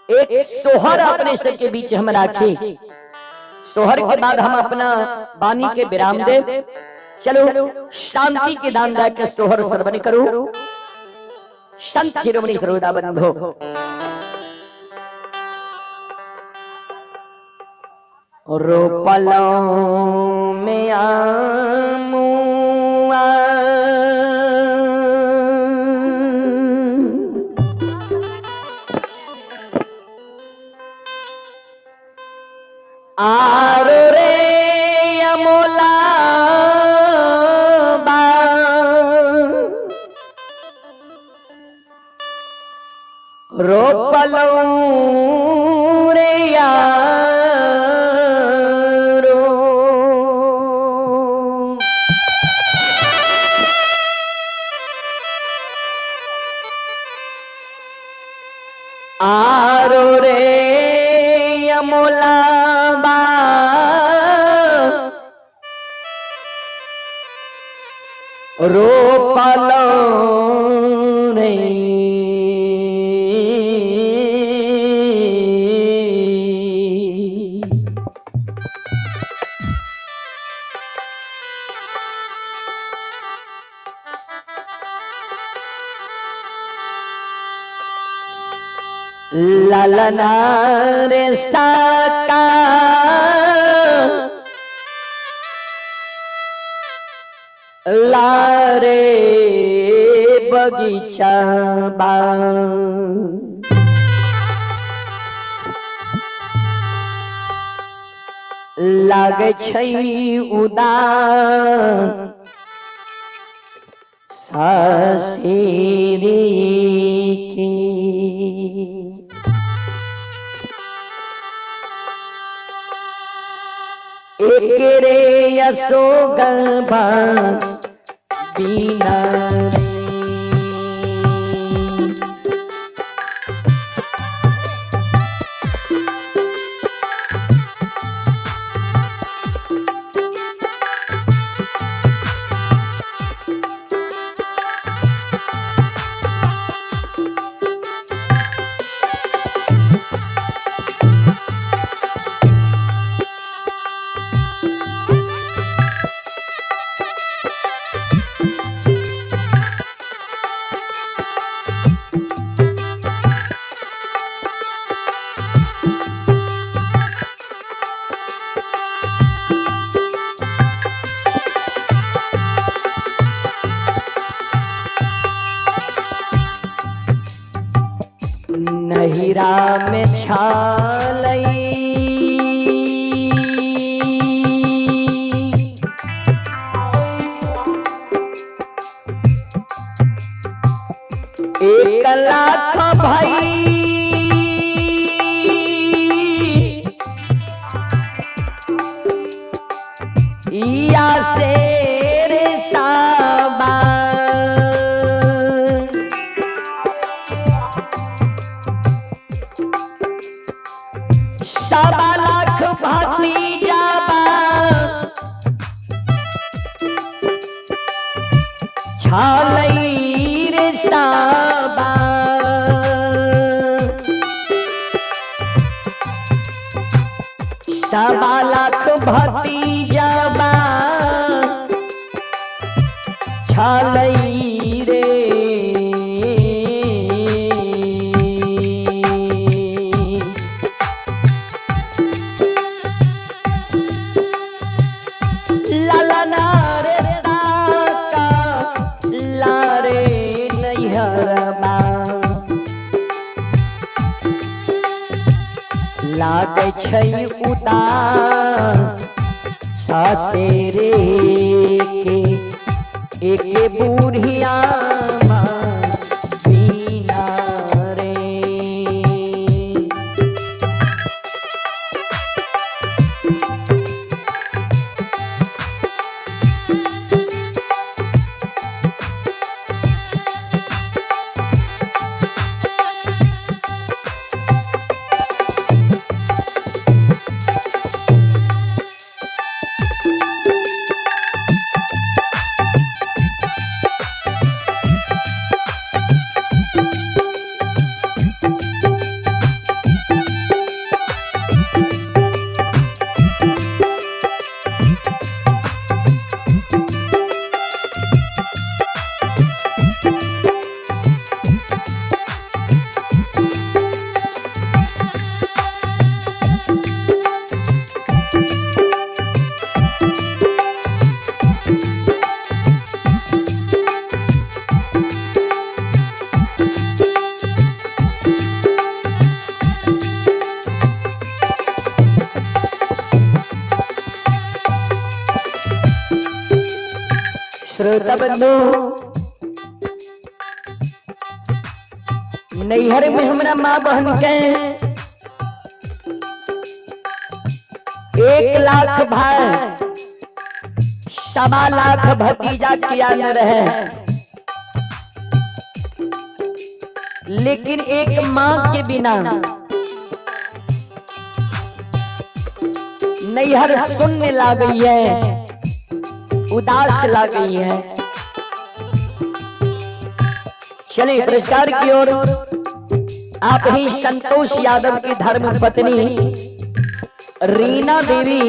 एक सोहर अपने सबके बीच हम राखे। सोहर के बाद हम अपना वाणी के विराम दे। चलो शांति के दान के सोहर श्रवण करो। संत शिरोमणि सर्वदा बंधो रोपलों में आमुआ आरो रे अमोला बा रोपलों रे यारो आरो रे अमोला रोपलो रे ललना रे साका लारे बगीचा बा लागे छै उदार सासेरी की एक रे यशोगभा दीना नहिरा में छालई एक लाख भाई या शेर साबा सवा लाख भतीजा बा छालई रे साबा सवा लाख भतीजा बा छालई रे लागे छै उदार सासेरे के एक बूढ़िया बीना रे श्रोता बंधु नैहर में हमरा माँ बहन के 1 लाख भाई 1.25 लाख भतीजा किया न रहे, लेकिन एक माँ के बिना नैहर सुनने लग गई है, उदास लग गई है। चलिए पुरस्कार की ओर। आप ही संतोष यादव की धर्म पत्नी रीना देवी,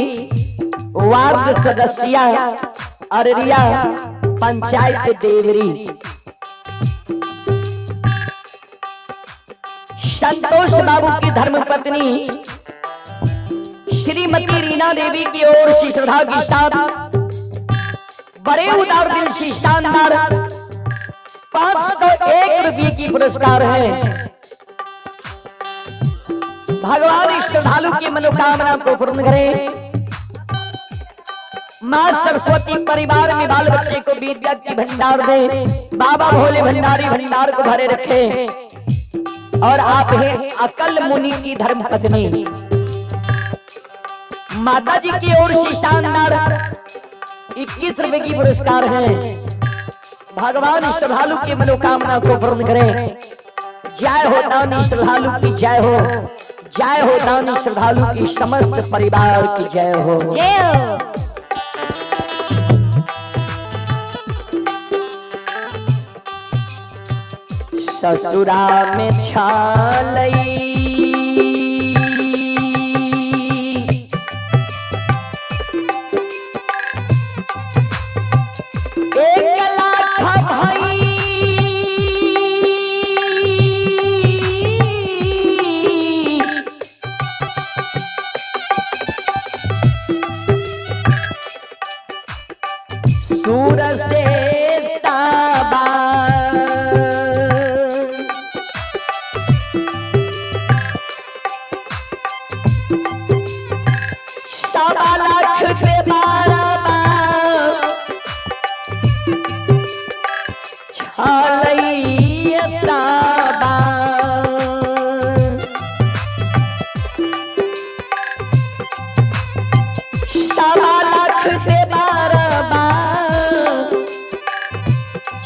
वार्ड सदस्य अररिया पंचायत देवरी। संतोष बाबू की धर्म पत्नी श्रीमती रीना देवी की ओर से श्रद्धा के साथ बड़े उदार दिल से शानदार 501 रुपये की पुरस्कार है। भगवान इस श्रद्धालु की मनोकामना को पूर्ण करे। मां सरस्वती परिवार में बाल बच्चे को विद्या की भंडार दे। बाबा भोले भंडारी भंडार को भरे रखे। और आप हैं अकल मुनि की धर्म पत्नी माता जी की ओर से शानदार 21 रुपए की पुरस्कार है। भगवान श्रद्धालु की मनोकामना को पूर्ण करें। जय हो दानी श्रद्धालु की जय हो, जय हो दानी श्रद्धालु की समस्त परिवार की जय हो। जय हो। ससुरा में छालई 1 लाख भाई सूरज से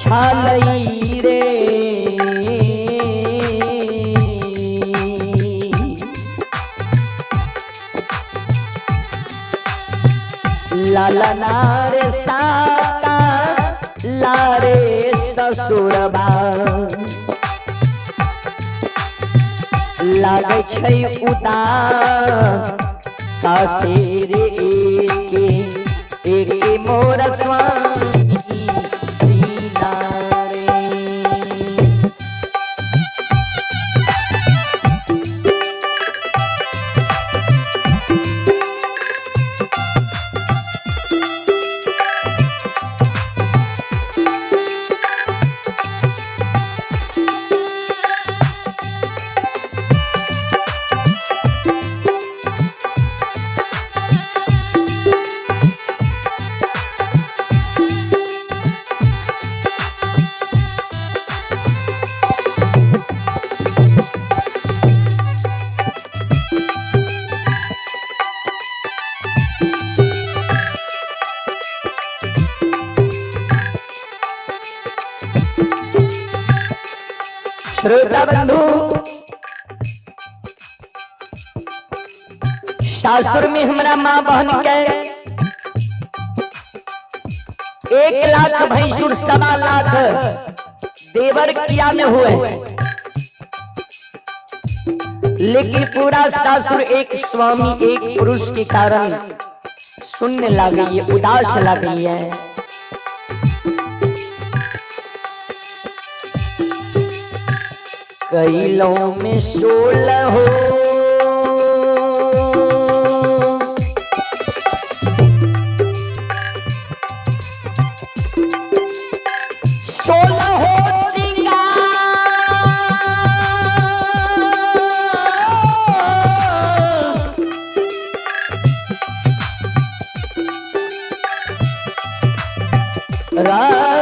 छालई रे लाला नारे साका लारे ससुरबा लागे छै उदार सासेर एके मोर स्वामी श्रोता बंधु सासुर में हमारा माँ बहन के 1 लाख भैंसुर 1.25 लाख देवर किया में हुए, लेकिन पूरा सासुर एक स्वामी एक पुरुष के कारण सुनने लगी है, उदास लगी है। कैलों में 16 हो 16 हो सिंगार रा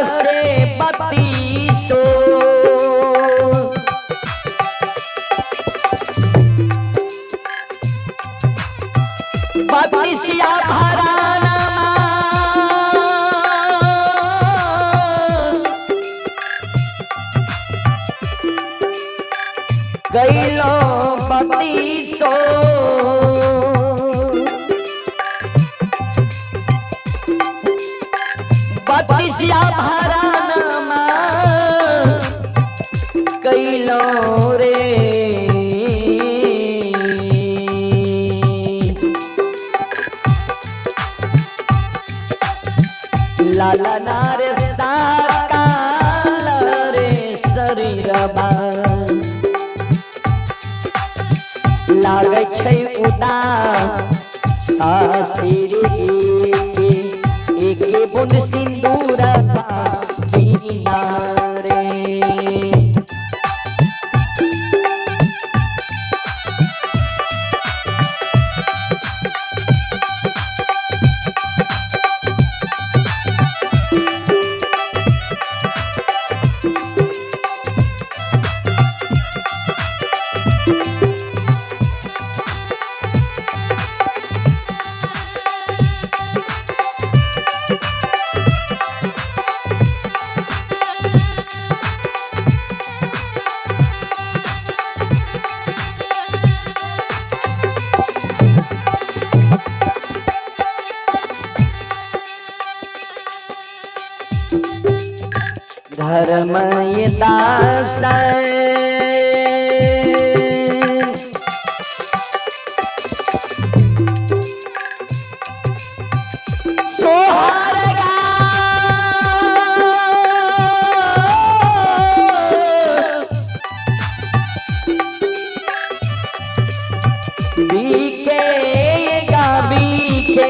बत्तीसो बत्तीसिया भरानमा कैलो रे लाला नारे साकाल रे शरीरबा लागे छै उदासीरी एके बूंद सिंदूर बिना रे धर्मय दास सोहरगा बीके बीके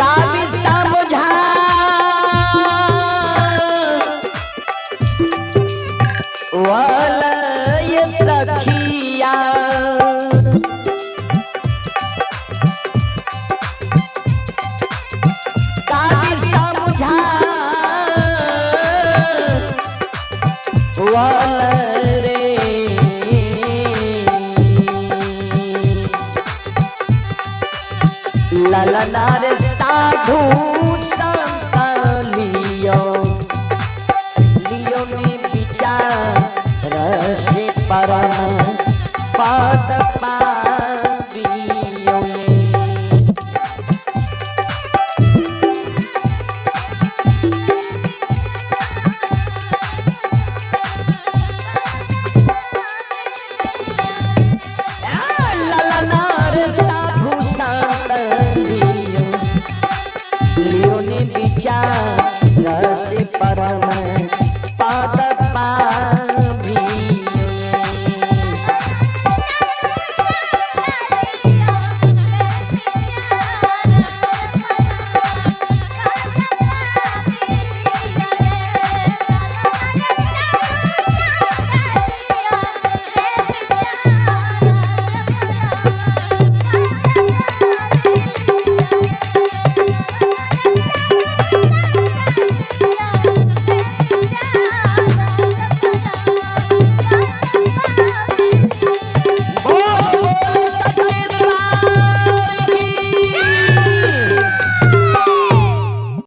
काबी समझा वाला ये सखिया काबी समझा वाला रे ललना रे साधु संत लियो लियो